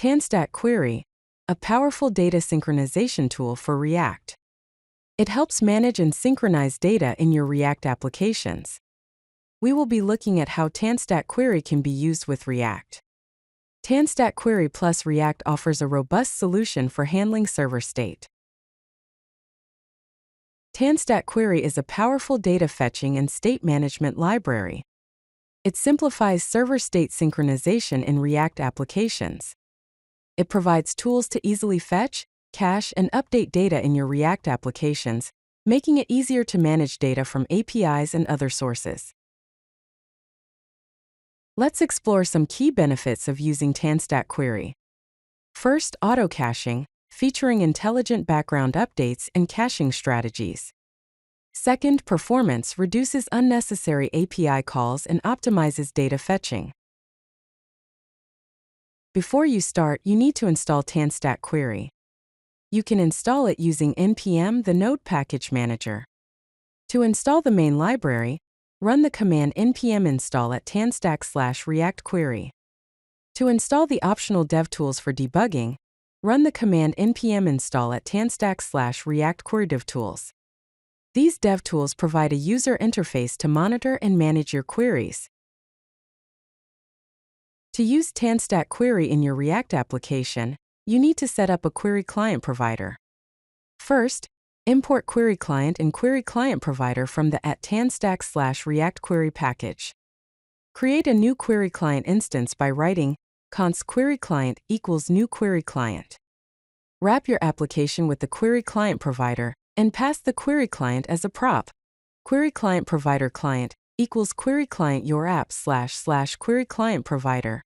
TanStack Query, a powerful data synchronization tool for React. It helps manage and synchronize data in your React applications. We will be looking at how TanStack Query can be used with React. TanStack Query plus React offers a robust solution for handling server state. TanStack Query is a powerful data fetching and state management library. It simplifies server state synchronization in React applications. It provides tools to easily fetch, cache, and update data in your React applications, making it easier to manage data from APIs and other sources. Let's explore some key benefits of using TanStack Query. First, auto-caching, featuring intelligent background updates and caching strategies. Second, performance reduces unnecessary API calls and optimizes data fetching. Before you start, you need to install TanStack Query. You can install it using npm the node package manager. To install the main library, run the command npm install at tanstack/react query. To install the optional DevTools for debugging, run the command npm install at tanstack/react query DevTools. These DevTools provide a user interface to monitor and manage your queries. To use TanStack Query in your React application, you need to set up a QueryClient provider. First, import QueryClient and QueryClient provider from the @tanstack/react query package. Create a new QueryClient instance by writing const QueryClient equals new QueryClient. Wrap your application with the QueryClient provider and pass the QueryClient as a prop. QueryClient provider client equals QueryClient your app / QueryClient provider.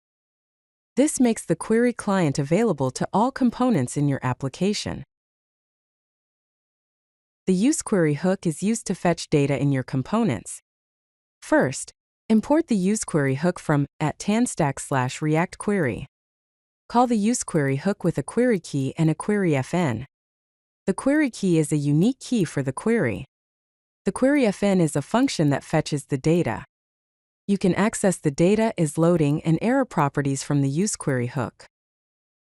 This makes the QueryClient available to all components in your application. The useQuery hook is used to fetch data in your components. First, import the useQuery hook from @tanstack/react query. Call the useQuery hook with a query key and a query FN. The query key is a unique key for the query. The query FN is a function that fetches the data. You can access the data is loading and error properties from the useQuery hook.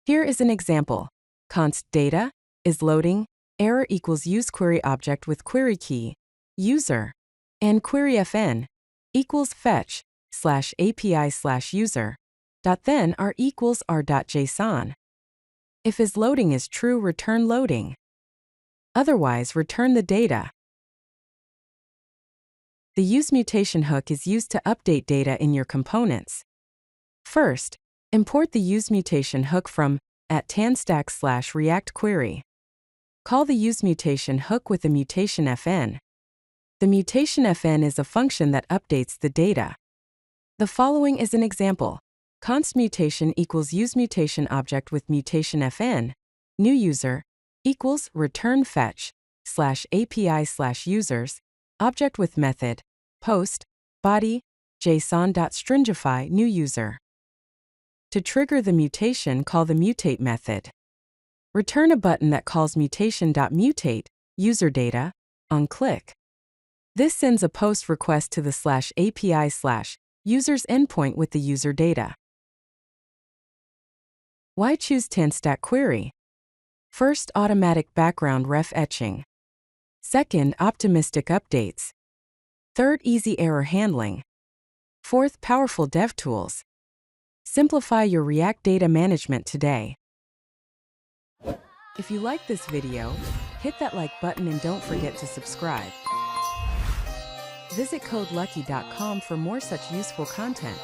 Here is an example. Const data is loading, error equals useQuery object with query key, user, and query FN equals fetch /API/user. Then r equals r.json. If is loading is true, return loading. Otherwise, return the data. The useMutation hook is used to update data in your components. First, import the useMutation hook from @tanstack/react query. Call the useMutation hook with the mutation FN. The mutation FN is a function that updates the data. The following is an example. Const mutation equals useMutation object with mutation FN, new user, equals return fetch /API/users, object with method, post, body, json.stringify new user. To trigger the mutation, call the mutate method. Return a button that calls mutation.mutate user data on click. This sends a post request to the /API/users endpoint with the user data. Why choose TanStack Query? First, automatic background ref etching. Second, optimistic updates. Third, easy error handling. Fourth, powerful DevTools. Simplify your React data management today. If you like this video, hit that like button and don't forget to subscribe. Visit CodeLucky.com for more such useful content.